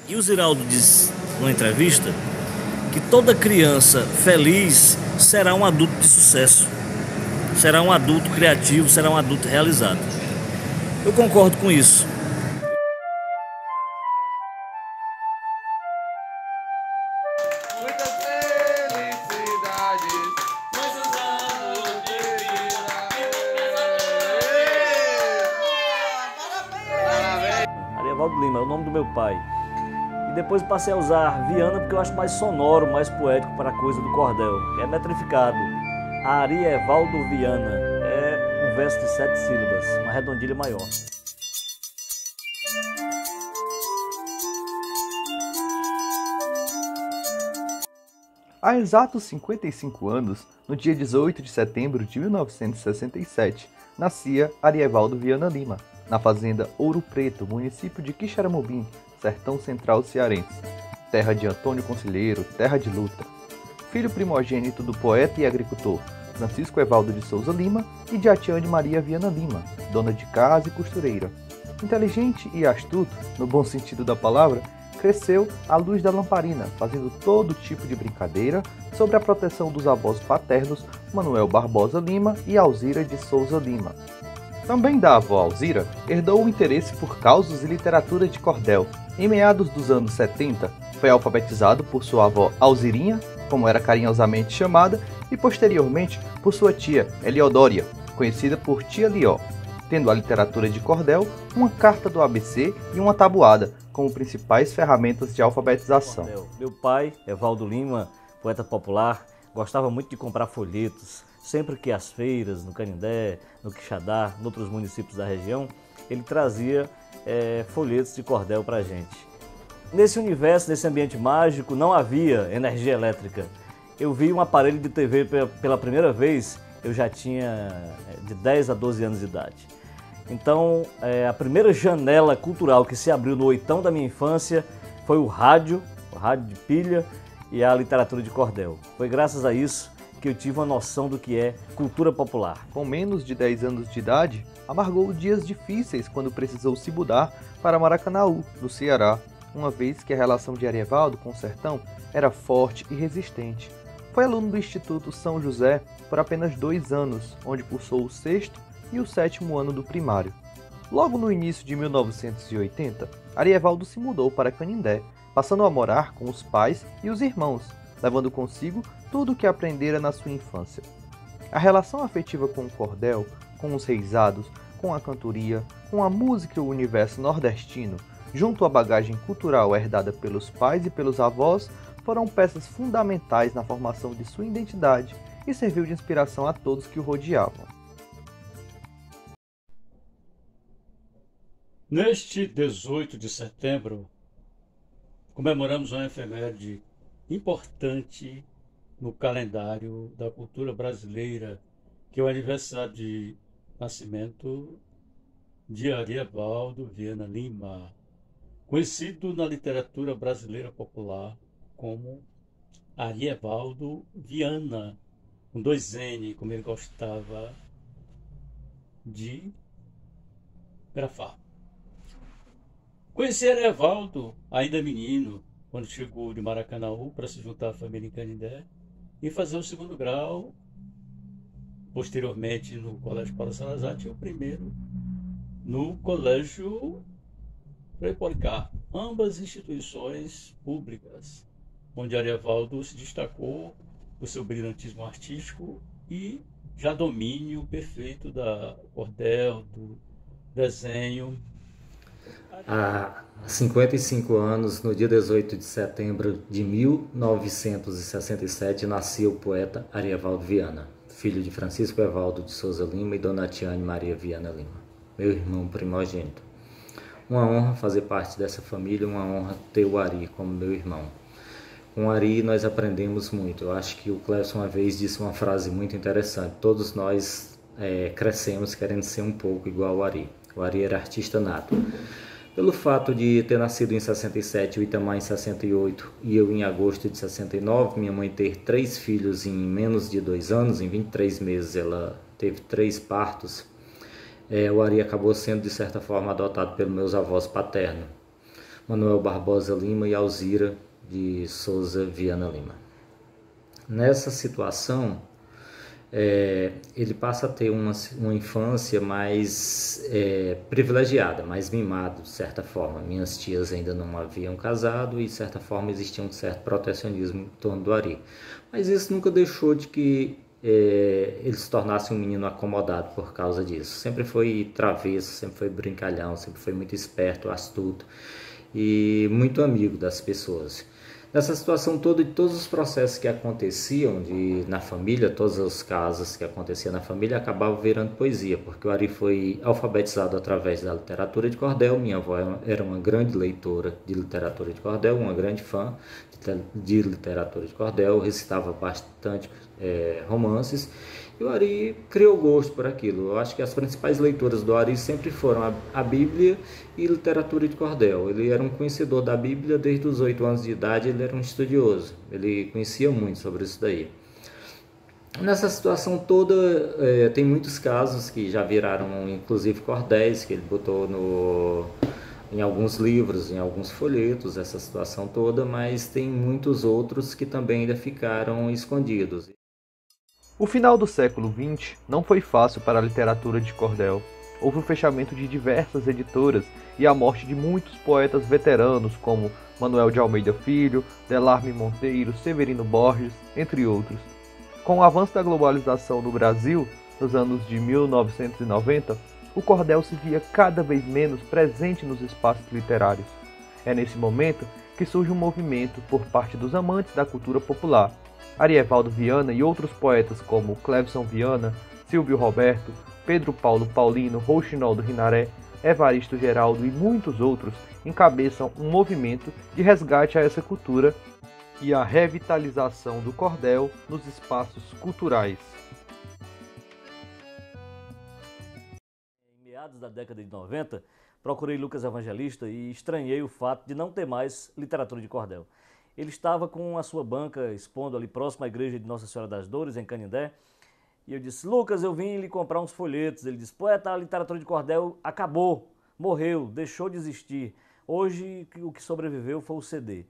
E o Ziraldo diz numa entrevista que toda criança feliz será um adulto de sucesso, será um adulto criativo, será um adulto realizado. Eu concordo com isso. Muitas felicidades, muitos anos de vida. Parabéns! Arievaldo Lima é o nome do meu pai. E depois passei a usar Viana porque eu acho mais sonoro, mais poético para a coisa do cordel, que é metrificado. Arievaldo Viana é um verso de 7 sílabas, uma redondilha maior. Há exatos 55 anos, no dia 18 de setembro de 1967, nascia Arievaldo Viana Lima, na fazenda Ouro Preto, município de Quixeramobim, sertão central cearense, terra de Antônio Conselheiro, terra de luta. Filho primogênito do poeta e agricultor Francisco Evaldo de Souza Lima e de Atiane Maria Viana Lima, dona de casa e costureira. Inteligente e astuto, no bom sentido da palavra, cresceu à luz da lamparina, fazendo todo tipo de brincadeira sobre a proteção dos avós paternos Manuel Barbosa Lima e Alzira de Souza Lima. Também da avó Alzira, herdou o interesse por causos e literatura de cordel. Em meados dos anos 70, foi alfabetizado por sua avó Alzirinha, como era carinhosamente chamada, e posteriormente por sua tia Eliodória, conhecida por Tia Lió, tendo a literatura de cordel, uma carta do ABC e uma tabuada, como principais ferramentas de alfabetização. Meu pai, Evaldo Lima, poeta popular, gostava muito de comprar folhetos. Sempre que às feiras, no Canindé, no Quixadá, em outros municípios da região, ele trazia folhetos de cordel para a gente. Nesse universo, nesse ambiente mágico, não havia energia elétrica. Eu vi um aparelho de TV pela primeira vez, eu já tinha de 10 a 12 anos de idade. Então, a primeira janela cultural que se abriu no oitão da minha infância foi o rádio de pilha e a literatura de cordel. Foi graças a isso que eu tive uma noção do que é cultura popular. Com menos de 10 anos de idade, amargou dias difíceis quando precisou se mudar para Maracanaú, no Ceará, uma vez que a relação de Arievaldo com o sertão era forte e resistente. Foi aluno do Instituto São José por apenas 2 anos, onde cursou o 6º e o 7º ano do primário. Logo no início de 1980, Arievaldo se mudou para Canindé, passando a morar com os pais e os irmãos, levando consigo tudo o que aprendera na sua infância. A relação afetiva com o cordel, com os reisados, com a cantoria, com a música e o universo nordestino, junto à bagagem cultural herdada pelos pais e pelos avós, foram peças fundamentais na formação de sua identidade e serviu de inspiração a todos que o rodeavam. Neste 18 de setembro, comemoramos uma efeméride importante no calendário da cultura brasileira, que é o aniversário de nascimento de Arievaldo Viana Lima, conhecido na literatura brasileira popular como Arievaldo Viana, com 2 N, como ele gostava de grafar. Conheci Arievaldo ainda menino, quando chegou de Maracanaú para se juntar à família em Canindé e fazer o 2º grau. Posteriormente, no Colégio Paulo Salazar, tinha o 1º no Colégio Frei Policarpo, ambas instituições públicas, onde Arievaldo se destacou por seu brilhantismo artístico e já domínio perfeito da cordel, do desenho. Há 55 anos, no dia 18 de setembro de 1967, nascia o poeta Arievaldo Viana, filho de Francisco Evaldo de Souza Lima e Dona Atiane Maria Viana Lima, meu irmão primogênito. Uma honra fazer parte dessa família, uma honra ter o Ari como meu irmão. Com o Ari nós aprendemos muito. Eu acho que o Clécio uma vez disse uma frase muito interessante. Todos nós crescemos querendo ser um pouco igual ao Ari. O Ari era artista nato. Pelo fato de ter nascido em 67, o Itamar em 68 e eu em agosto de 69, minha mãe ter 3 filhos em menos de 2 anos, em 23 meses ela teve 3 partos, o Ari acabou sendo de certa forma adotado pelos meus avós paternos. Manuel Barbosa Lima e Alzira de Souza Viana Lima. Nessa situação, ele passa a ter uma infância mais privilegiada, mais mimado, de certa forma. Minhas tias ainda não haviam casado e, de certa forma, existia um certo protecionismo em torno do Ari. Mas isso nunca deixou de que ele se tornasse um menino acomodado por causa disso. Sempre foi travesso, sempre foi brincalhão, sempre foi muito esperto, astuto e muito amigo das pessoas. Nessa situação toda, de todos os processos que aconteciam na família, todos os casos que aconteciam na família, acabavam virando poesia, porque o Ari foi alfabetizado através da literatura de cordel. Minha avó era uma grande leitora de literatura de cordel, uma grande fã de literatura de cordel, recitava bastante romances, e o Ari criou gosto por aquilo. Eu acho que as principais leituras do Ari sempre foram a Bíblia e literatura de cordel. Ele era um conhecedor da Bíblia desde os 8 anos de idade, ele era um estudioso, ele conhecia muito sobre isso daí. Nessa situação toda, tem muitos casos que já viraram inclusive cordéis, que ele botou em alguns livros, em alguns folhetos, essa situação toda, mas tem muitos outros que também ainda ficaram escondidos. O final do século XX não foi fácil para a literatura de cordel. Houve o fechamento de diversas editoras e a morte de muitos poetas veteranos como Manuel de Almeida Filho, Delarme Monteiro, Severino Borges, entre outros. Com o avanço da globalização no Brasil, nos anos de 1990, o cordel se via cada vez menos presente nos espaços literários. É nesse momento que surge um movimento por parte dos amantes da cultura popular. Arievaldo Viana e outros poetas como Clevson Viana, Silvio Roberto, Pedro Paulo Paulino, Rouxinol do Rinaré, Evaristo Geraldo e muitos outros encabeçam um movimento de resgate a essa cultura e a revitalização do cordel nos espaços culturais. Em meados da década de 90, procurei Lucas Evangelista e estranhei o fato de não ter mais literatura de cordel. Ele estava com a sua banca expondo ali próximo à igreja de Nossa Senhora das Dores, em Canindé, e eu disse: Lucas, eu vim lhe comprar uns folhetos. Ele disse: poeta, a literatura de cordel acabou, morreu, deixou de existir. Hoje o que sobreviveu foi o CD.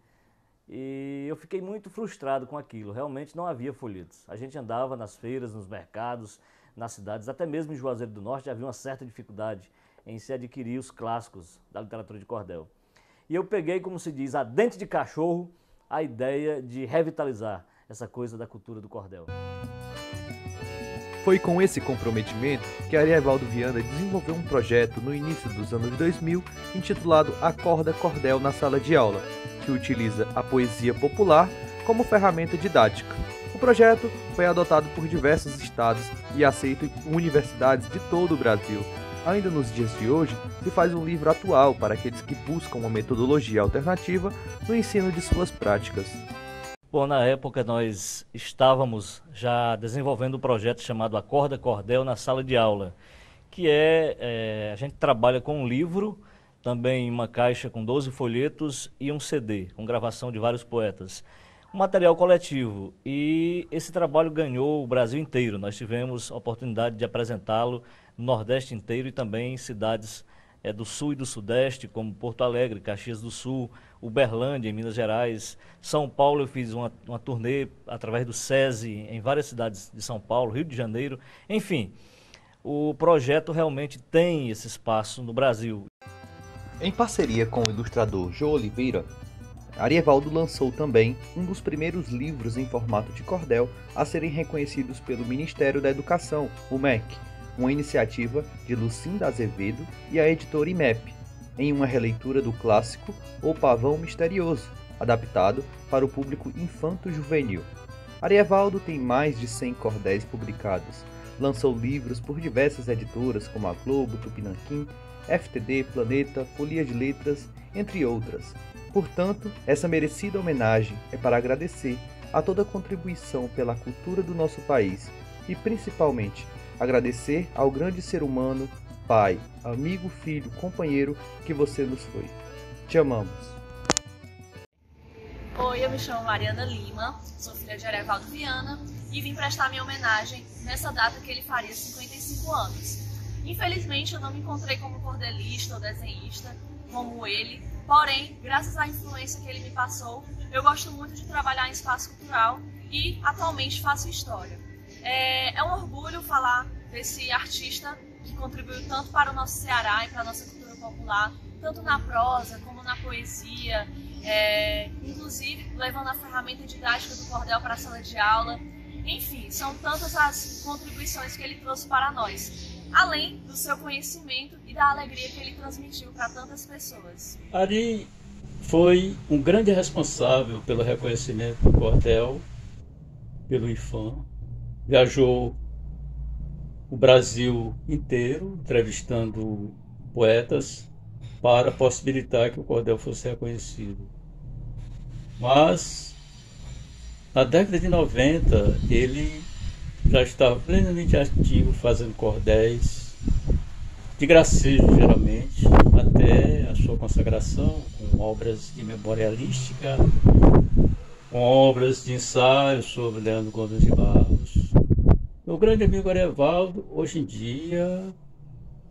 E eu fiquei muito frustrado com aquilo, realmente não havia folhetos. A gente andava nas feiras, nos mercados, nas cidades, até mesmo em Juazeiro do Norte havia uma certa dificuldade em se adquirir os clássicos da literatura de cordel. E eu peguei, como se diz, a dente de cachorro, a ideia de revitalizar essa coisa da cultura do cordel. Foi com esse comprometimento que Arievaldo Viana desenvolveu um projeto no início dos anos 2000 intitulado Acorda Cordel na Sala de Aula, que utiliza a poesia popular como ferramenta didática. O projeto foi adotado por diversos estados e aceito em universidades de todo o Brasil. Ainda nos dias de hoje, se faz um livro atual para aqueles que buscam uma metodologia alternativa no ensino de suas práticas. Bom, na época nós estávamos já desenvolvendo um projeto chamado Acorda Cordel na Sala de Aula, que a gente trabalha com um livro, também uma caixa com 12 folhetos e um CD, com gravação de vários poetas. Um material coletivo, e esse trabalho ganhou o Brasil inteiro. Nós tivemos a oportunidade de apresentá-lo no Nordeste inteiro e também em cidades do Sul e do Sudeste, como Porto Alegre, Caxias do Sul, Uberlândia, em Minas Gerais. São Paulo, eu fiz uma turnê através do SESI em várias cidades de São Paulo, Rio de Janeiro. Enfim, o projeto realmente tem esse espaço no Brasil. Em parceria com o ilustrador Jô Oliveira, Arievaldo lançou também um dos primeiros livros em formato de cordel a serem reconhecidos pelo Ministério da Educação, o MEC, uma iniciativa de Lucinda Azevedo e a editora IMEP, em uma releitura do clássico O Pavão Misterioso, adaptado para o público infanto-juvenil. Arievaldo tem mais de 100 cordéis publicados, lançou livros por diversas editoras como a Globo, Tupinanquim, FTD, Planeta, Folia de Letras, entre outras. Portanto, essa merecida homenagem é para agradecer a toda a contribuição pela cultura do nosso país e, principalmente, agradecer ao grande ser humano, pai, amigo, filho, companheiro que você nos foi. Te amamos. Oi, eu me chamo Mariana Lima, sou filha de Arievaldo Viana e vim prestar minha homenagem nessa data que ele faria 55 anos. Infelizmente eu não me encontrei como cordelista ou desenhista como ele, Porém, graças à influência que ele me passou, eu gosto muito de trabalhar em espaço cultural e atualmente faço história. É um orgulho falar desse artista que contribuiu tanto para o nosso Ceará e para a nossa cultura popular, tanto na prosa como na poesia, inclusive levando a ferramenta didática do cordel para a sala de aula. Enfim, são tantas as contribuições que ele trouxe para nós, além do seu conhecimento e da alegria que ele transmitiu para tantas pessoas. Ari foi um grande responsável pelo reconhecimento do cordel, pelo IFAM. Viajou o Brasil inteiro, entrevistando poetas, para possibilitar que o cordel fosse reconhecido. Mas, na década de 90, ele já estava plenamente ativo fazendo cordéis, de gracejo geralmente, até a sua consagração, com obras de memorialística, com obras de ensaio sobre Leandro Gomes de Barros. Meu grande amigo Arievaldo, hoje em dia,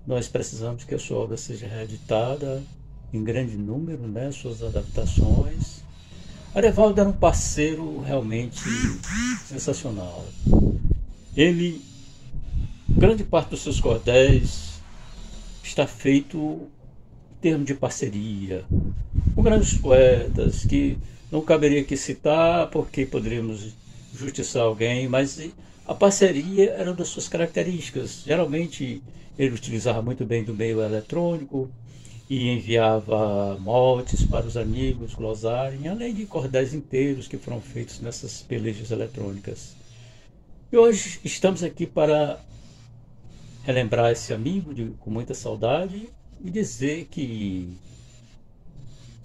nós precisamos que a sua obra seja reeditada em grande número, né, suas adaptações. Arievaldo era um parceiro realmente sensacional. Ele, grande parte dos seus cordéis está feito em termos de parceria com grandes poetas, que não caberia aqui citar porque poderíamos injustiçar alguém, mas a parceria era uma das suas características. Geralmente ele utilizava muito bem do meio eletrônico e enviava moldes para os amigos glosarem, além de cordéis inteiros que foram feitos nessas pelejas eletrônicas. E hoje estamos aqui para relembrar esse amigo com muita saudade e dizer que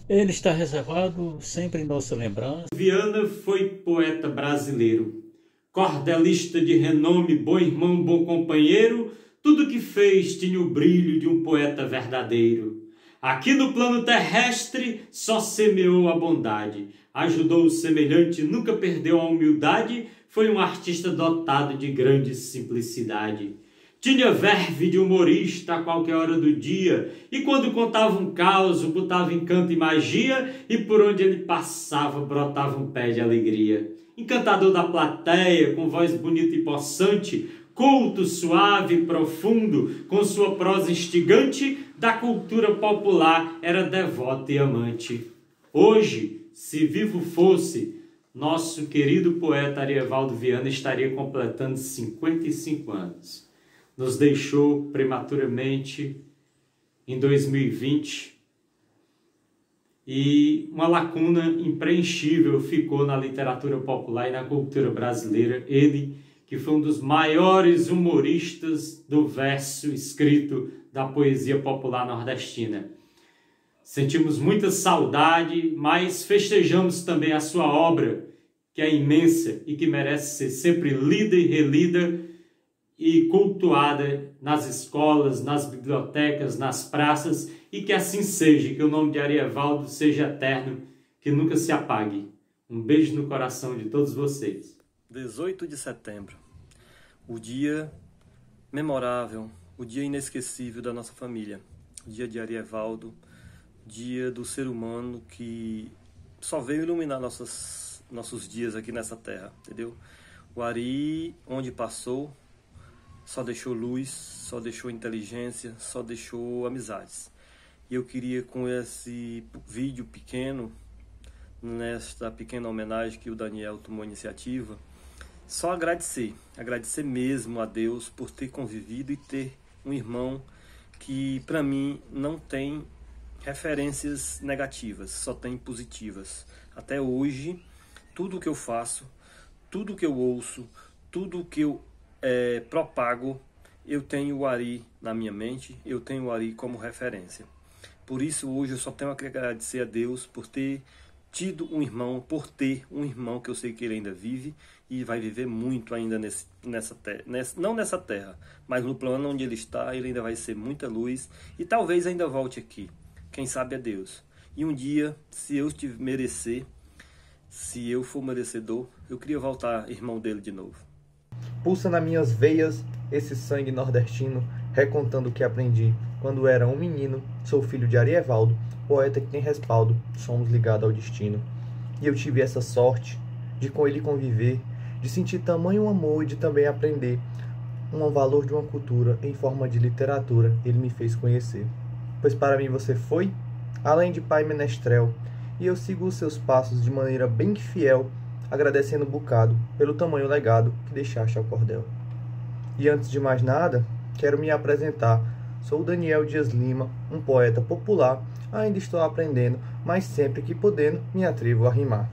ele está reservado sempre em nossa lembrança. Viana foi poeta brasileiro, cordelista de renome, bom irmão, bom companheiro, tudo que fez tinha o brilho de um poeta verdadeiro. Aqui no plano terrestre só semeou a bondade, ajudou o semelhante, nunca perdeu a humildade, foi um artista dotado de grande simplicidade. Tinha verve de humorista a qualquer hora do dia, e quando contava um caos, botava encanto e magia, e por onde ele passava brotava um pé de alegria. Encantador da plateia, com voz bonita e possante, culto, suave e profundo, com sua prosa instigante, da cultura popular era devoto e amante. Hoje, se vivo fosse, nosso querido poeta Arievaldo Viana estaria completando 55 anos. Nos deixou prematuramente em 2020 e uma lacuna impreenchível ficou na literatura popular e na cultura brasileira. Ele, que foi um dos maiores humoristas do verso escrito da poesia popular nordestina. Sentimos muita saudade, mas festejamos também a sua obra, que é imensa e que merece ser sempre lida e relida e cultuada nas escolas, nas bibliotecas, nas praças, e que assim seja, que o nome de Arievaldo seja eterno, que nunca se apague. Um beijo no coração de todos vocês. 18 de setembro, o dia memorável, o dia inesquecível da nossa família, dia de Arievaldo, dia do ser humano que só veio iluminar nossos dias aqui nessa terra, entendeu? O Ari, onde passou, só deixou luz, só deixou inteligência, só deixou amizades. E eu queria, com esse vídeo pequeno, nesta pequena homenagem que o Daniel tomou a iniciativa, só agradecer mesmo a Deus por ter convivido e ter um irmão que, para mim, não tem referências negativas, só tem positivas. Até hoje, tudo que eu faço, tudo que eu ouço, tudo que eu propago, eu tenho o Ari na minha mente, eu tenho o Ari como referência. Por isso, hoje, eu só tenho que agradecer a Deus por ter tido um irmão, por ter um irmão que eu sei que ele ainda vive e vai viver muito ainda não nessa terra, mas no plano onde ele está, ele ainda vai ser muita luz e talvez ainda volte aqui. Quem sabe é Deus. E um dia, se eu merecer, se eu for merecedor, eu queria voltar irmão dele de novo. Pulsa nas minhas veias esse sangue nordestino, recontando o que aprendi quando era um menino. Sou filho de Arievaldo, poeta que tem respaldo, somos ligados ao destino. E eu tive essa sorte de com ele conviver, de sentir tamanho amor e de também aprender um valor de uma cultura em forma de literatura. Ele me fez conhecer. Pois para mim você foi, além de pai menestrel, e eu sigo os seus passos de maneira bem fiel, agradecendo um bocado pelo tamanho legado que deixaste ao cordel. E antes de mais nada, quero me apresentar. Sou Daniel Dias Lima, um poeta popular. Ainda estou aprendendo, mas sempre que podendo, me atrevo a rimar.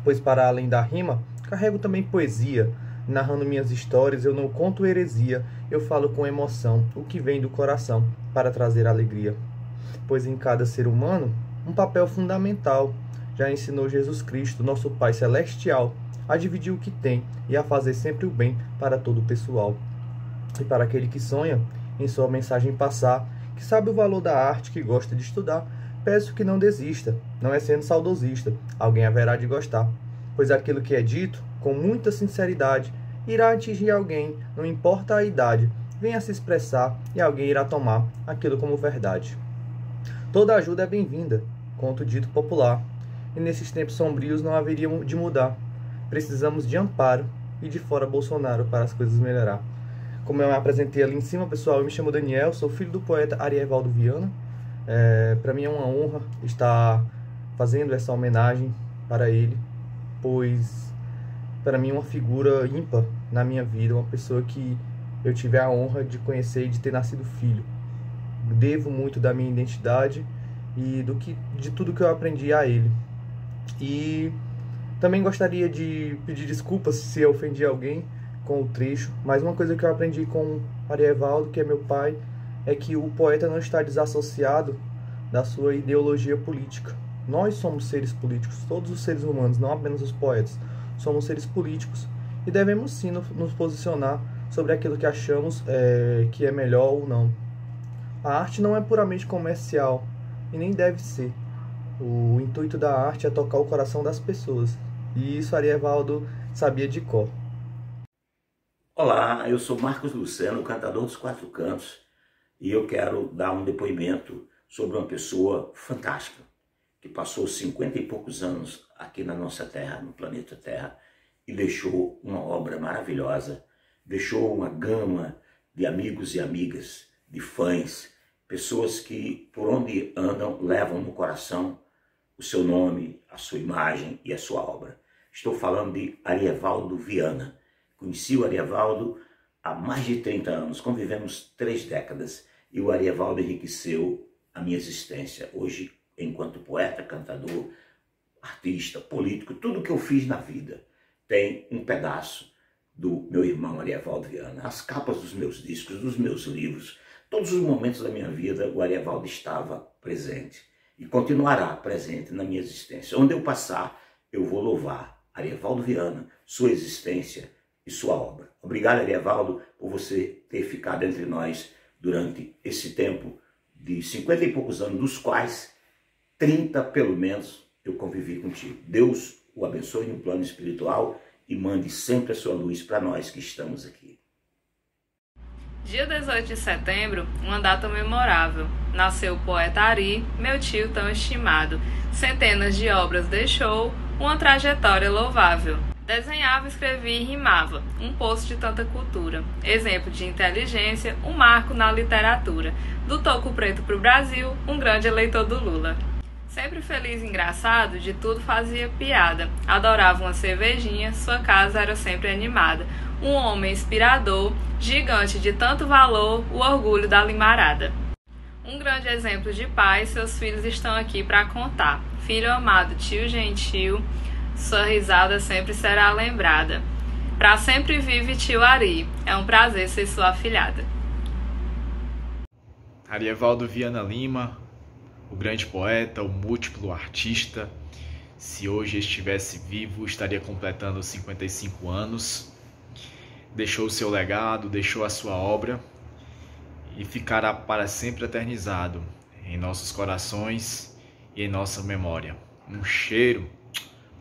Pois para além da rima, carrego também poesia. Narrando minhas histórias, eu não conto heresia. Eu falo com emoção o que vem do coração para trazer alegria. Pois em cada ser humano, um papel fundamental já ensinou Jesus Cristo, nosso Pai Celestial, a dividir o que tem e a fazer sempre o bem para todo o pessoal. E para aquele que sonha em sua mensagem passar, que sabe o valor da arte, que gosta de estudar, peço que não desista, não é sendo saudosista, alguém haverá de gostar. Pois aquilo que é dito, com muita sinceridade, irá atingir alguém, não importa a idade, venha se expressar e alguém irá tomar aquilo como verdade. Toda ajuda é bem-vinda, conto dito popular, e nesses tempos sombrios não haveria de mudar. Precisamos de amparo e de fora Bolsonaro para as coisas melhorar. Como eu me apresentei ali em cima, pessoal, eu me chamo Daniel, sou filho do poeta Arievaldo Viana. Para mim é uma honra estar fazendo essa homenagem para ele, pois para mim é uma figura ímpar na minha vida, uma pessoa que eu tive a honra de conhecer e de ter nascido filho. Devo muito da minha identidade e de tudo que eu aprendi a ele. E também gostaria de pedir desculpas se eu ofendi alguém com o trecho, mas uma coisa que eu aprendi com Arievaldo, que é meu pai, é que o poeta não está desassociado da sua ideologia política. Nós somos seres políticos, todos os seres humanos, não apenas os poetas. Somos seres políticos e devemos sim nos posicionar sobre aquilo que achamos que é melhor ou não. A arte não é puramente comercial e nem deve ser. O intuito da arte é tocar o coração das pessoas. E isso Arievaldo sabia de cor. Olá, eu sou Marcos Luceno, cantador dos Quatro Cantos, e eu quero dar um depoimento sobre uma pessoa fantástica, que passou 50 e poucos anos aqui na nossa Terra, no planeta Terra, e deixou uma obra maravilhosa, deixou uma gama de amigos e amigas, de fãs, pessoas que por onde andam levam no coração o seu nome, a sua imagem e a sua obra. Estou falando de Arievaldo Viana. Conheci o Arievaldo há mais de 30 anos, convivemos 3 décadas e o Arievaldo enriqueceu a minha existência. Hoje, enquanto poeta, cantador, artista, político, tudo que eu fiz na vida tem um pedaço do meu irmão Arievaldo Viana. As capas dos meus discos, dos meus livros, todos os momentos da minha vida o Arievaldo estava presente e continuará presente na minha existência. Onde eu passar, eu vou louvar Arievaldo Viana, sua existência e sua obra. Obrigado, Arievaldo, por você ter ficado entre nós durante esse tempo de 50 e poucos anos, dos quais 30 pelo menos eu convivi contigo. Deus o abençoe no plano espiritual e mande sempre a sua luz para nós que estamos aqui. Dia 18 de setembro, uma data memorável. Nasceu o poeta Ari, meu tio tão estimado. Centenas de obras deixou, uma trajetória louvável. Desenhava, escrevia e rimava, um poço de tanta cultura. Exemplo de inteligência, um marco na literatura. Do toco preto pro Brasil, um grande eleitor do Lula. Sempre feliz e engraçado, de tudo fazia piada. Adorava uma cervejinha, sua casa era sempre animada. Um homem inspirador, gigante de tanto valor, o orgulho da Limarada. Um grande exemplo de pai, seus filhos estão aqui para contar. Filho amado, tio gentil, sua risada sempre será lembrada. Pra sempre vive tio Ari, é um prazer ser sua afilhada. Arievaldo Viana Lima, o grande poeta, o múltiplo artista. Se hoje estivesse vivo, estaria completando 55 anos. Deixou o seu legado, deixou a sua obra e ficará para sempre eternizado em nossos corações e em nossa memória. Um cheiro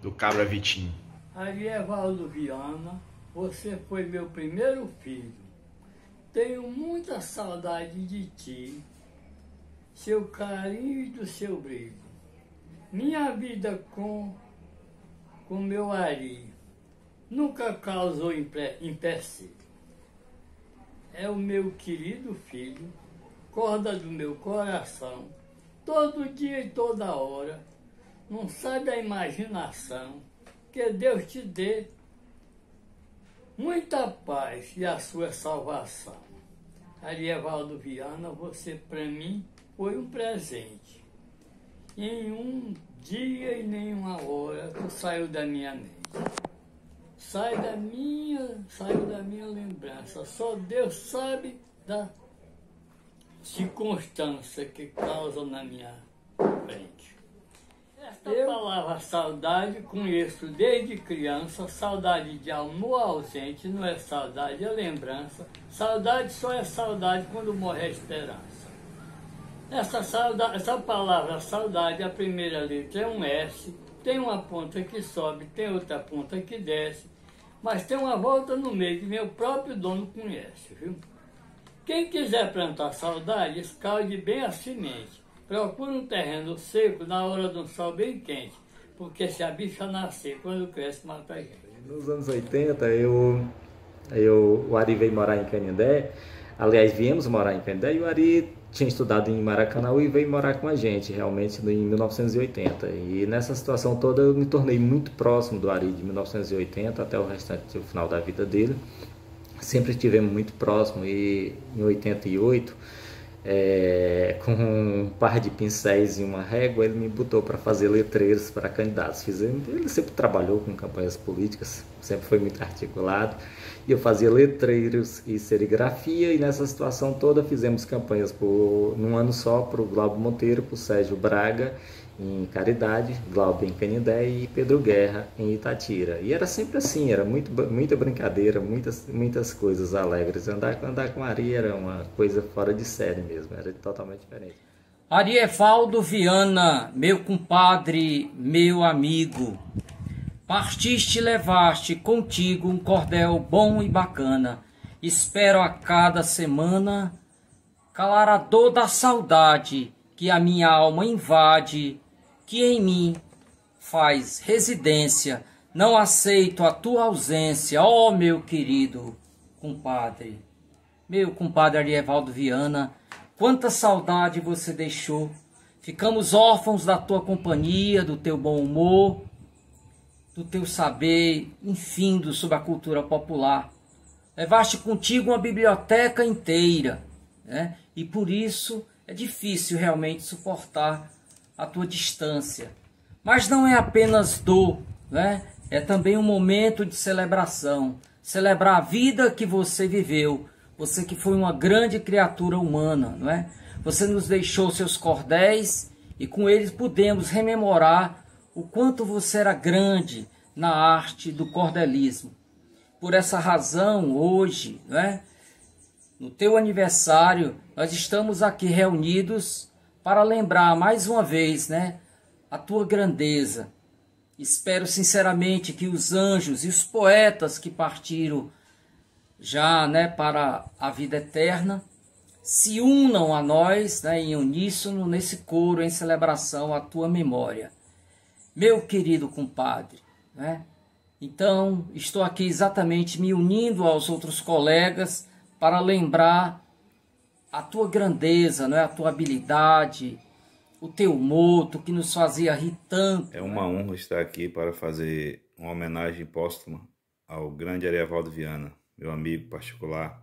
do Cabra Vitinho. Arievaldo Viana, você foi meu primeiro filho. tenho muita saudade de ti, seu carinho e do seu brilho. Minha vida com meu Ari nunca causou empecilho. É o meu querido filho, corda do meu coração, todo dia e toda hora, não sai da imaginação, que Deus te dê muita paz e a sua salvação. Arievaldo Viana, você para mim foi um presente. Em um dia e nenhuma hora tu saiu da minha mente. Saiu da minha lembrança. Só Deus sabe da circunstância que causa na minha frente. Esta palavra saudade conheço desde criança. Saudade de amor ausente não é saudade, é lembrança. Saudade só é saudade quando morre a esperança. Essa palavra saudade, a primeira letra é um S, tem uma ponta que sobe, tem outra ponta que desce, mas tem uma volta no meio que meu próprio dono conhece, viu? Quem quiser plantar saudade, escalde bem a semente. Procura um terreno seco na hora de um sol bem quente, porque se a bicha nascer, quando cresce, mata a gente. Nos anos 80, o Ari veio morar em Canindé. Aliás, viemos morar em Canindé e o Ari tinha estudado em Maracanã e veio morar com a gente, realmente, em 1980. E nessa situação toda eu me tornei muito próximo do Ari de 1980 até o restante, o final da vida dele. Sempre estivemos muito próximos e em 88, com um par de pincéis e uma régua, ele me botou para fazer letreiros para candidatos. Ele sempre trabalhou com campanhas políticas, sempre foi muito articulado. E eu fazia letreiros e serigrafia, e nessa situação toda fizemos campanhas num ano só para o Glauber Monteiro, para o Sérgio Braga em Caridade, Glauber em Canindé e Pedro Guerra em Itatira. E era sempre assim, era muita brincadeira, muitas coisas alegres. Andar com Ari era uma coisa fora de série mesmo, era totalmente diferente. Arievaldo Viana, meu compadre, meu amigo, partiste e levaste contigo um cordel bom e bacana. Espero a cada semana calar a dor da saudade que a minha alma invade, que em mim faz residência. Não aceito a tua ausência, ó meu querido compadre. Meu compadre Arievaldo Viana, quanta saudade você deixou. Ficamos órfãos da tua companhia, do teu bom humor, do teu saber, enfim, sobre a cultura popular. Levaste contigo uma biblioteca inteira, né? E por isso é difícil realmente suportar a tua distância. Mas não é apenas dor, né? É também um momento de celebração. Celebrar a vida que você viveu. Você que foi uma grande criatura humana, não é? Você nos deixou seus cordéis e com eles pudemos rememorar o quanto você era grande na arte do cordelismo. Por essa razão, hoje, né, no teu aniversário, nós estamos aqui reunidos para lembrar mais uma vez, né, a tua grandeza. Espero sinceramente que os anjos e os poetas que partiram já, né, para a vida eterna se unam a nós, né, em uníssono nesse coro em celebração à tua memória. Meu querido compadre, né? Então, estou aqui exatamente me unindo aos outros colegas para lembrar a tua grandeza, né? A tua habilidade, o teu humor, que nos fazia rir tanto. É uma honra estar aqui para fazer uma homenagem póstuma ao grande Arievaldo Viana, meu amigo particular,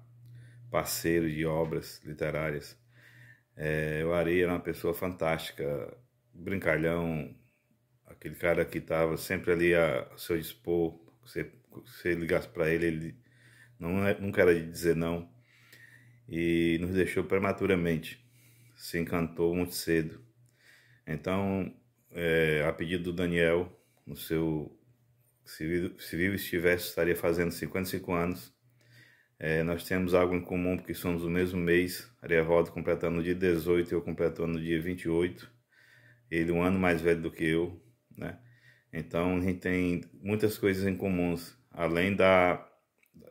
parceiro de obras literárias. O Ari era uma pessoa fantástica, brincalhão, aquele cara que estava sempre ali a seu dispor. Você ligasse para ele, ele nunca era de dizer não. E nos deixou prematuramente, se encantou muito cedo. Então, a pedido do Daniel, no seu, se vivo estivesse, estaria fazendo 55 anos. Nós temos algo em comum, porque somos do mesmo mês. Arievaldo completando no dia 18 e eu completando no dia 28. Ele um ano mais velho do que eu, né? Então a gente tem muitas coisas em comuns, além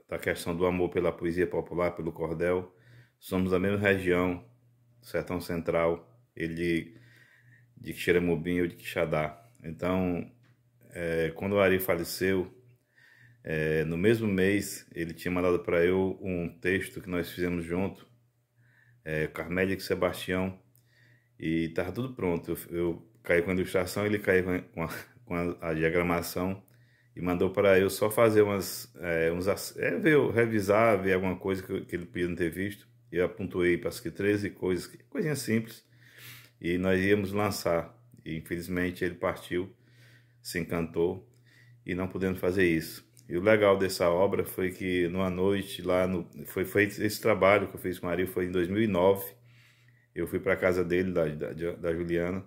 da questão do amor pela poesia popular, pelo cordel. Somos da mesma região, Sertão Central, ele de Xeramobim, eu de Quixadá. Então, quando o Ari faleceu, no mesmo mês, ele tinha mandado para eu um texto que nós fizemos junto, Carmélia e Sebastião, e estava tudo pronto. Eu caí com a ilustração, ele caiu com a diagramação e mandou para eu só fazer revisar, ver alguma coisa que ele podia não ter visto. E eu apontei para as 13 coisinhas simples, e nós íamos lançar. E infelizmente ele partiu, se encantou e não pudemos fazer isso. E o legal dessa obra foi que numa noite lá, foi feito esse trabalho que eu fiz com o Ari, foi em 2009. Eu fui para a casa dele, da Juliana,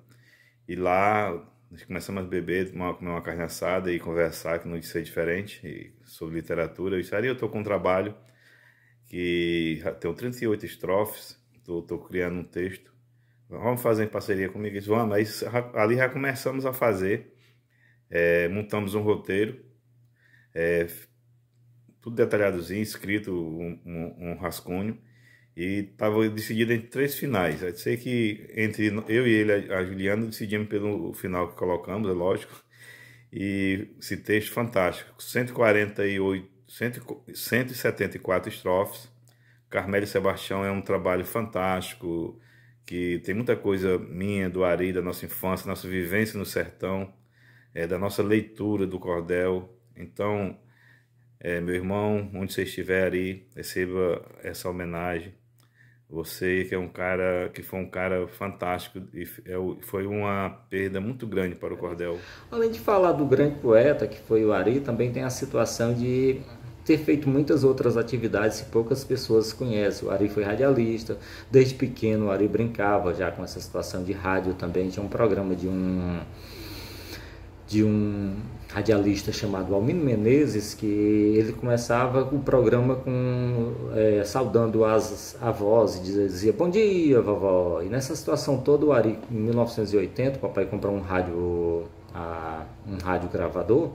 e lá nós começamos a beber, comer uma carne assada e conversar, que não ia ser diferente, sobre literatura. Eu disse: Ari, eu estou com um trabalho que tem 38 estrofes, estou criando um texto, vamos fazer em parceria comigo? Ele disse: vamos. Aí ali já começamos a fazer, montamos um roteiro, tudo detalhadozinho, escrito, um rascunho, e estava decidido entre 3 finais. Eu sei que entre eu e ele, a Juliana, decidimos pelo final que colocamos, é lógico, e esse texto fantástico, 174 estrofes. Carmélia e Sebastião é um trabalho fantástico, que tem muita coisa minha, do Ari, da nossa infância, nossa vivência no sertão, da nossa leitura do cordel. Então, meu irmão, onde você estiver, Ari, receba essa homenagem. Você que foi um cara fantástico, e foi uma perda muito grande para o cordel. Além de falar do grande poeta que foi o Ari, também tem a situação de ter feito muitas outras atividades que poucas pessoas conhecem. O Ari foi radialista, desde pequeno o Ari brincava já com essa situação de rádio também. Tinha um programa de um radialista chamado Almino Menezes, que ele começava o programa saudando as avós e dizia: bom dia, vovó. E nessa situação toda, o Ari, em 1980, o papai comprou um rádio gravador,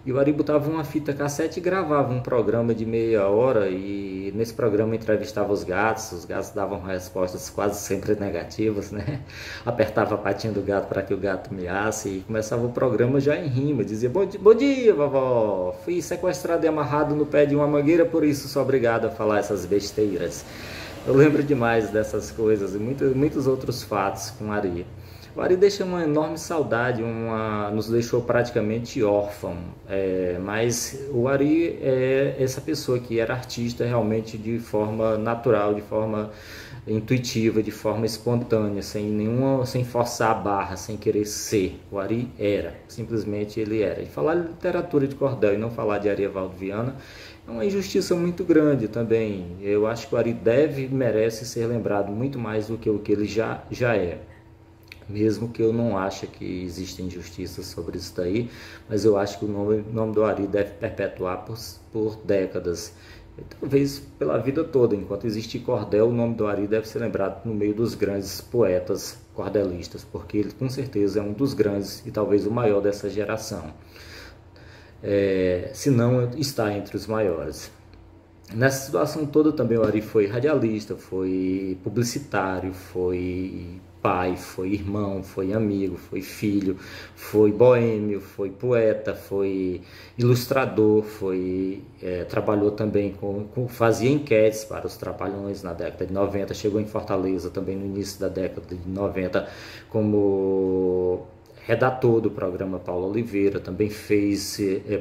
e o Ari botava uma fita cassete e gravava um programa de meia hora, e nesse programa entrevistava os gatos davam respostas quase sempre negativas, né? Apertava a patinha do gato para que o gato miasse, e começava o programa já em rima, dizia: bom dia, vovó, fui sequestrado e amarrado no pé de uma mangueira, por isso sou obrigado a falar essas besteiras. Eu lembro demais dessas coisas e muitos outros fatos com o Ari. O Ari deixa uma enorme saudade, nos deixou praticamente órfão, mas o Ari é essa pessoa que era artista realmente de forma natural, de forma intuitiva, de forma espontânea, sem forçar a barra, sem querer ser. O Ari era, simplesmente ele era. E falar de literatura de cordel e não falar de Arievaldo Viana é uma injustiça muito grande também. Eu acho que o Ari merece ser lembrado muito mais do que o que ele já é. Mesmo que eu não ache que existem injustiças sobre isso daí, mas eu acho que o nome do Ari deve perpetuar por décadas, talvez pela vida toda. Enquanto existir cordel, o nome do Ari deve ser lembrado no meio dos grandes poetas cordelistas, porque ele com certeza é um dos grandes e talvez o maior dessa geração, se não está entre os maiores. Nessa situação toda também o Ari foi radialista, foi publicitário, foi pai, foi irmão, foi amigo, foi filho, foi boêmio, foi poeta, foi ilustrador, trabalhou também fazia enquetes para os Trapalhões na década de 90, chegou em Fortaleza também no início da década de 90 como redator do programa Paulo Oliveira, também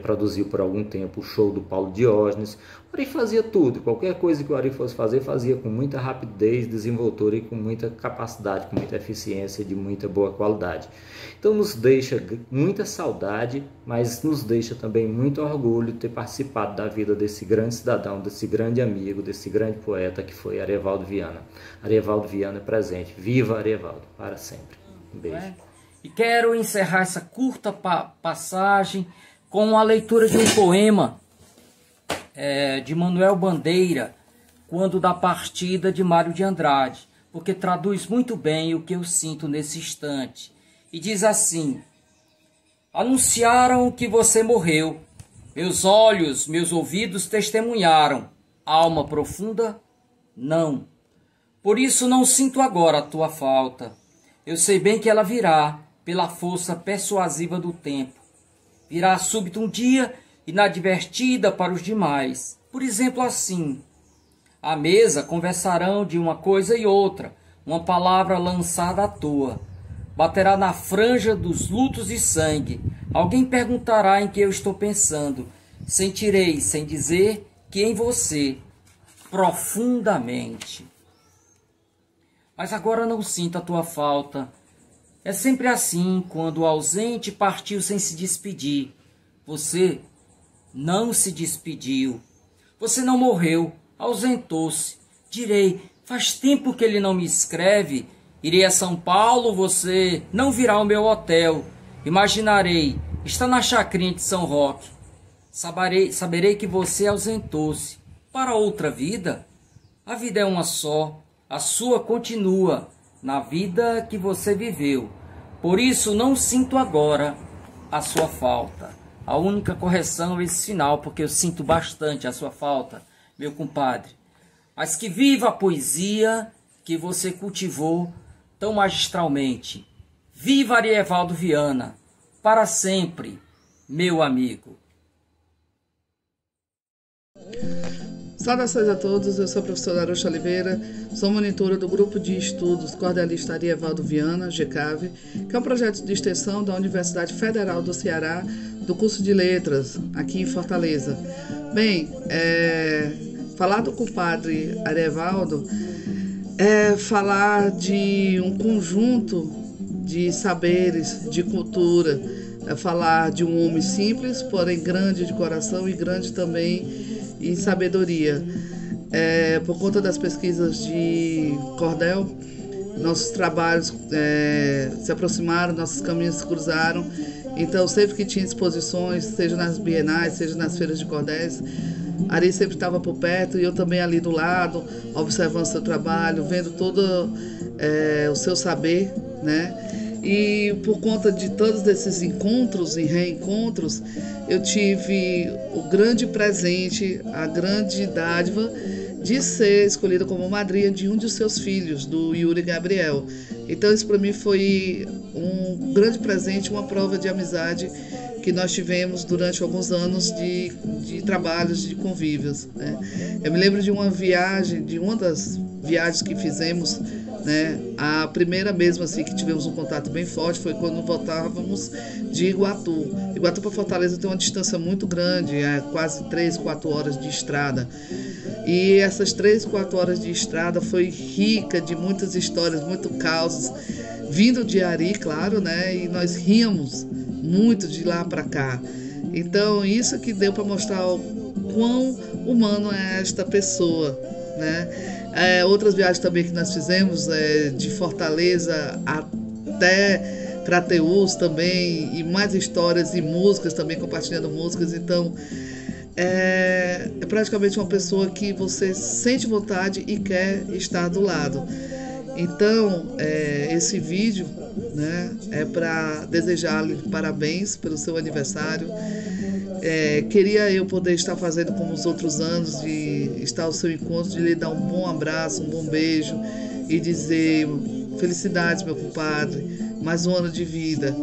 produziu por algum tempo o show do Paulo Diógenes. O Ari fazia tudo, qualquer coisa que o Ari fosse fazer, fazia com muita rapidez, desenvoltura e com muita capacidade, com muita eficiência, de muita boa qualidade. Então nos deixa muita saudade, mas nos deixa também muito orgulho de ter participado da vida desse grande cidadão, desse grande amigo, desse grande poeta que foi Arievaldo Viana. Arievaldo Viana é presente. Viva Arievaldo, para sempre. Um beijo. E quero encerrar essa curta passagem com a leitura de um poema de Manuel Bandeira, Quando da Partida, de Mário de Andrade, porque traduz muito bem o que eu sinto nesse instante. E diz assim: anunciaram que você morreu, Meus olhos, meus ouvidos testemunharam. Alma profunda, não. Por isso não sinto agora a tua falta. Eu sei bem que ela virá pela força persuasiva do tempo. Virá súbito um dia, inadvertida para os demais. Por exemplo, assim: à mesa conversarão de uma coisa e outra, uma palavra lançada à toa. Baterá na franja dos lutos de sangue. Alguém perguntará em que eu estou pensando. Sentirei, sem dizer, que em você, profundamente. Mas agora não sinto a tua falta. É sempre assim, quando o ausente partiu sem se despedir. Você não se despediu. Você não morreu, ausentou-se. Direi, faz tempo que ele não me escreve. Irei a São Paulo, você não virá ao meu hotel. Imaginarei, está na chacrinha de São Roque. Saberei que você ausentou-se. Para outra vida? A vida é uma só. A sua continua na vida que você viveu. Por isso não sinto agora a sua falta. A única correção é esse final, porque eu sinto bastante a sua falta, meu compadre. Mas que viva a poesia que você cultivou tão magistralmente. Viva Arievaldo Viana, para sempre, meu amigo. Saudações a todos, eu sou a professora Aruxa Oliveira, sou monitora do Grupo de Estudos Cordelista Arievaldo Viana, GCAV, que é um projeto de extensão da Universidade Federal do Ceará, do curso de Letras, aqui em Fortaleza. Bem, falar do compadre Arievaldo é falar de um conjunto de saberes, de cultura, é falar de um homem simples, porém grande de coração e grande também em sabedoria. Por conta das pesquisas de cordel, nossos trabalhos se aproximaram, nossos caminhos se cruzaram. Então, sempre que tinha exposições, seja nas bienais, seja nas feiras de cordéis, Ari sempre estava por perto e eu também ali do lado, observando seu trabalho, vendo todo o seu saber, né? E por conta de todos esses encontros e reencontros, eu tive o grande presente, a grande dádiva de ser escolhida como madrinha de um de seus filhos, do Yuri Gabriel. Então isso para mim foi um grande presente, uma prova de amizade que nós tivemos durante alguns anos de trabalhos, de convívios, né? Eu me lembro de uma das viagens que fizemos, né? A primeira mesmo assim que tivemos um contato bem forte foi quando voltávamos de Iguatu. Iguatu para Fortaleza tem uma distância muito grande, quase 3, 4 horas de estrada. E essas 3, 4 horas de estrada foi rica de muitas histórias, muito causos, vindo de Ari, claro, né? E nós ríamos muito de lá para cá. Então isso que deu para mostrar o quão humano é esta pessoa, né? Outras viagens também que nós fizemos, de Fortaleza até Crateús também, e mais histórias e músicas também, compartilhando músicas. Então é praticamente uma pessoa que você sente vontade e quer estar do lado. Então esse vídeo, né, é para desejar-lhe parabéns pelo seu aniversário. Queria eu poder estar fazendo como os outros anos, de estar ao seu encontro, de lhe dar um bom abraço, um bom beijo e dizer felicidades, meu compadre, mais um ano de vida.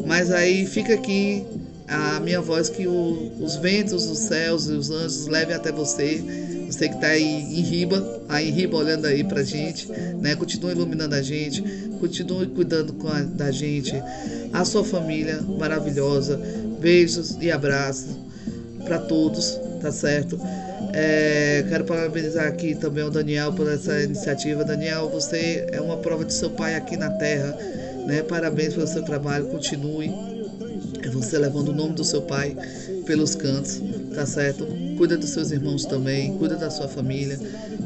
Mas aí fica aqui a minha voz, que os ventos, os céus e os anjos levem até você. Você que está aí em Riba olhando aí pra gente, né? Continue iluminando a gente, continue cuidando da gente, a sua família maravilhosa. Beijos e abraços para todos, tá certo? Quero parabenizar aqui também o Daniel por essa iniciativa. Daniel, você é uma prova de seu pai aqui na terra, né? Parabéns pelo seu trabalho, continue. Você levando o nome do seu pai pelos cantos, tá certo? Cuida dos seus irmãos também, cuida da sua família,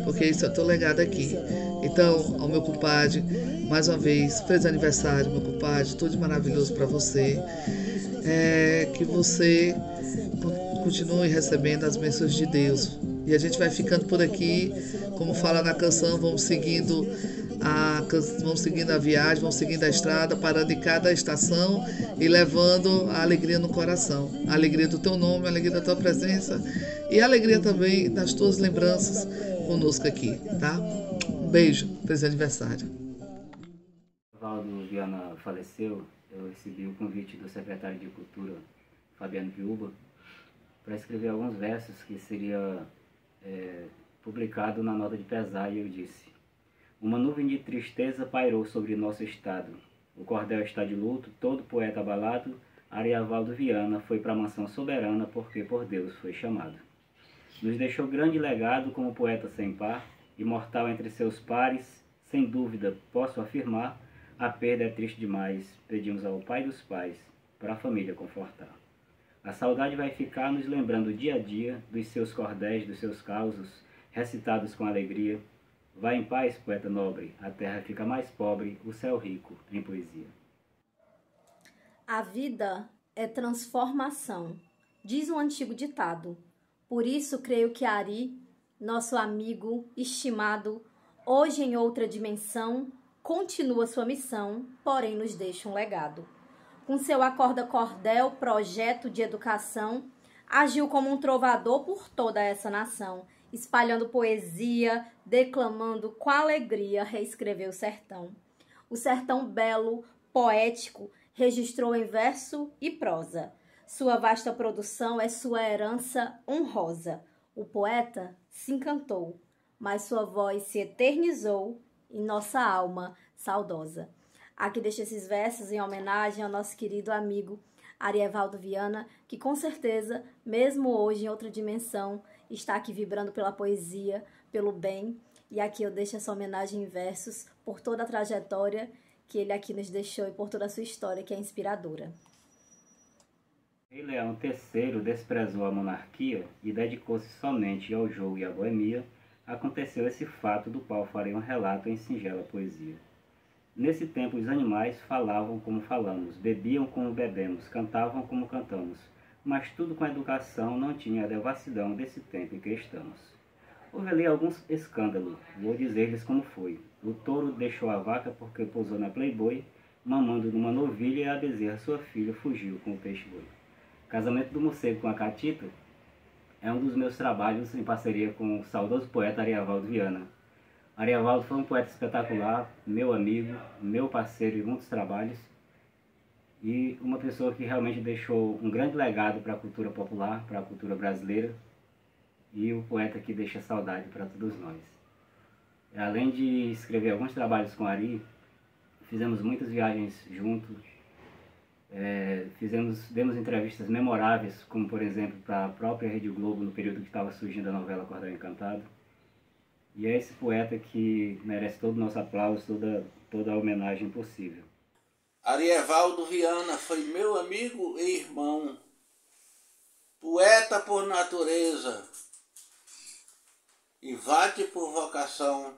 porque isso é o teu legado aqui. Então, ao meu compadre, mais uma vez, feliz aniversário, meu compadre, tudo de maravilhoso para você. Que você continue recebendo as bênçãos de Deus. E a gente vai ficando por aqui, como fala na canção, vamos seguindo vão seguindo a viagem, vão seguindo a estrada, parando em cada estação e levando a alegria no coração. A alegria do teu nome, a alegria da tua presença e a alegria também das tuas lembranças conosco aqui, tá? Um beijo, feliz aniversário. Valdo Viana faleceu, eu recebi o convite do secretário de Cultura, Fabiano Piuba, para escrever alguns versos que seria publicado na nota de pesar, e eu disse: uma nuvem de tristeza pairou sobre nosso estado. O cordel está de luto, todo poeta abalado. Arievaldo Viana foi para a mansão soberana porque por Deus foi chamado. Nos deixou grande legado como poeta sem par, imortal entre seus pares, sem dúvida posso afirmar, a perda é triste demais, pedimos ao Pai dos Pais para a família confortar. A saudade vai ficar nos lembrando dia a dia dos seus cordéis, dos seus causos, recitados com alegria. Vai em paz, poeta nobre, a terra fica mais pobre, o céu rico em poesia. A vida é transformação, diz um antigo ditado. Por isso creio que Ari, nosso amigo estimado, hoje em outra dimensão, continua sua missão, porém nos deixa um legado. Com seu Acorda Cordel, projeto de educação, agiu como um trovador por toda essa nação, espalhando poesia, declamando com alegria, reescreveu o sertão. O sertão belo, poético, registrou em verso e prosa. Sua vasta produção é sua herança honrosa. O poeta se encantou, mas sua voz se eternizou em nossa alma saudosa. Aqui deixo esses versos em homenagem ao nosso querido amigo Arievaldo Viana, que com certeza, mesmo hoje em outra dimensão, está aqui vibrando pela poesia, pelo bem. E aqui eu deixo essa homenagem em versos por toda a trajetória que ele aqui nos deixou e por toda a sua história, que é inspiradora. Rei Leão III desprezou a monarquia e dedicou-se somente ao jogo e à boemia. Aconteceu esse fato do qual farei um relato em singela poesia. Nesse tempo os animais falavam como falamos, bebiam como bebemos, cantavam como cantamos, mas tudo com educação, não tinha a devassidão desse tempo em que estamos. Houve ali alguns escândalos, vou dizer-lhes como foi. O touro deixou a vaca porque pousou na Playboy, mamando numa novilha, e a bezerra, sua filha, fugiu com o peixe-boi. Casamento do morcego com a catita é um dos meus trabalhos em parceria com o saudoso poeta Arievaldo Viana. Arievaldo foi um poeta espetacular, meu amigo, meu parceiro em muitos trabalhos, e uma pessoa que realmente deixou um grande legado para a cultura popular, para a cultura brasileira, e o poeta que deixa saudade para todos nós. Além de escrever alguns trabalhos com Ari, fizemos muitas viagens juntos, demos entrevistas memoráveis, como por exemplo para a própria Rede Globo, no período que estava surgindo a novela Cordel Encantado. E é esse poeta que merece todo o nosso aplauso, toda a homenagem possível. Arievaldo Viana foi meu amigo e irmão, poeta por natureza, e vate por vocação,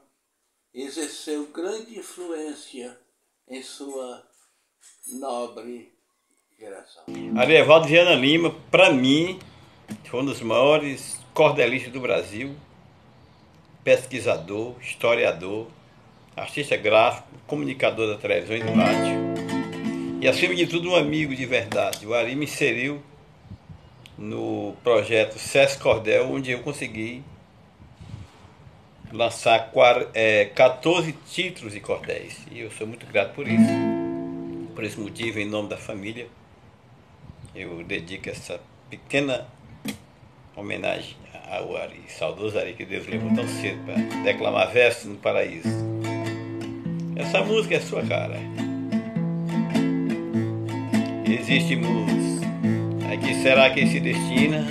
exerceu grande influência em sua nobre geração. Arievaldo Viana Lima, para mim, foi um dos maiores cordelistas do Brasil, pesquisador, historiador, artista gráfico, comunicador da televisão e do rádio. E, acima de tudo, um amigo de verdade. O Ari me inseriu no projeto SESC Cordel, onde eu consegui lançar 14 títulos de cordéis. E eu sou muito grato por isso. Por esse motivo, em nome da família, eu dedico essa pequena homenagem ao Ari, saudoso Ari, que Deus levou tão cedo para declamar versos no paraíso. Essa música é sua cara. Existimos, a que será que se destina?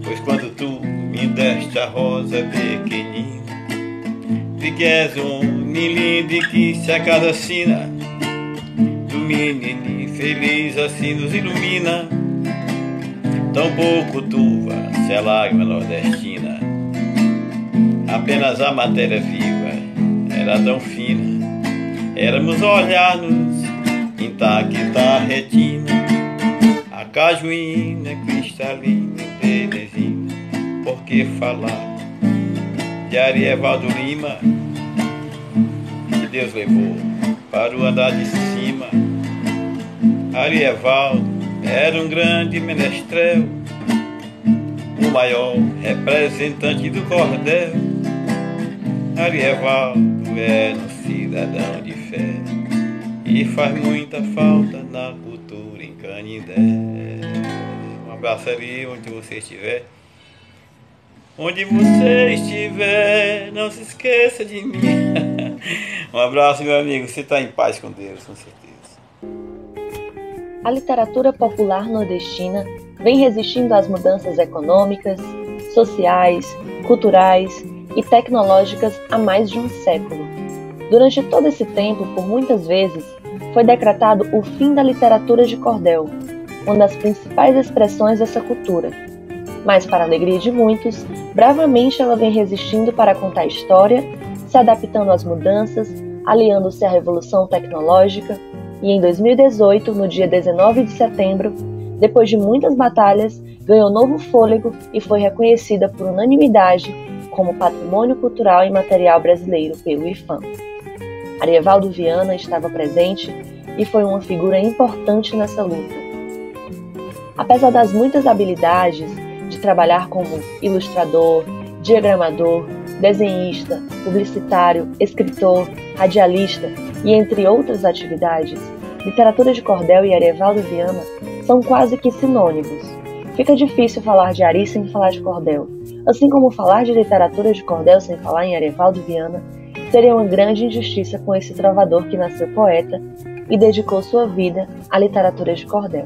Pois quando tu me deste a rosa pequenina, vi que és um menino que se acasacina, do menino feliz assim nos ilumina. Tão pouco tuva, se é lágrima nordestina, apenas a matéria viva era tão fina. Éramos olhar-nos intacta retina, a cajuína cristalina e belezinha. Por que falar de Arievaldo Lima, Deus levou para o andar de cima. Arievaldo era um grande menestrel, o maior representante do cordel. Arievaldo era um cidadão de fé e faz muita falta na cultura em Canindé. Um abraço ali onde você estiver. Onde você estiver, não se esqueça de mim. Um abraço, meu amigo. Você está em paz com Deus, com certeza. A literatura popular nordestina vem resistindo às mudanças econômicas, sociais, culturais e tecnológicas há mais de um século. Durante todo esse tempo, por muitas vezes, foi decretado o fim da literatura de cordel, uma das principais expressões dessa cultura. Mas, para a alegria de muitos, bravamente ela vem resistindo para contar história, se adaptando às mudanças, aliando-se à revolução tecnológica, e em 2018, no dia 19 de setembro, depois de muitas batalhas, ganhou novo fôlego e foi reconhecida por unanimidade como Patrimônio Cultural e Material Brasileiro pelo IFAM. Arievaldo Viana estava presente e foi uma figura importante nessa luta. Apesar das muitas habilidades de trabalhar como ilustrador, diagramador, desenhista, publicitário, escritor, radialista e entre outras atividades, literatura de cordel e Arievaldo Viana são quase que sinônimos. Fica difícil falar de Ari sem falar de cordel, assim como falar de literatura de cordel sem falar em Arievaldo Viana seria uma grande injustiça com esse trovador que nasceu poeta e dedicou sua vida à literatura de cordel.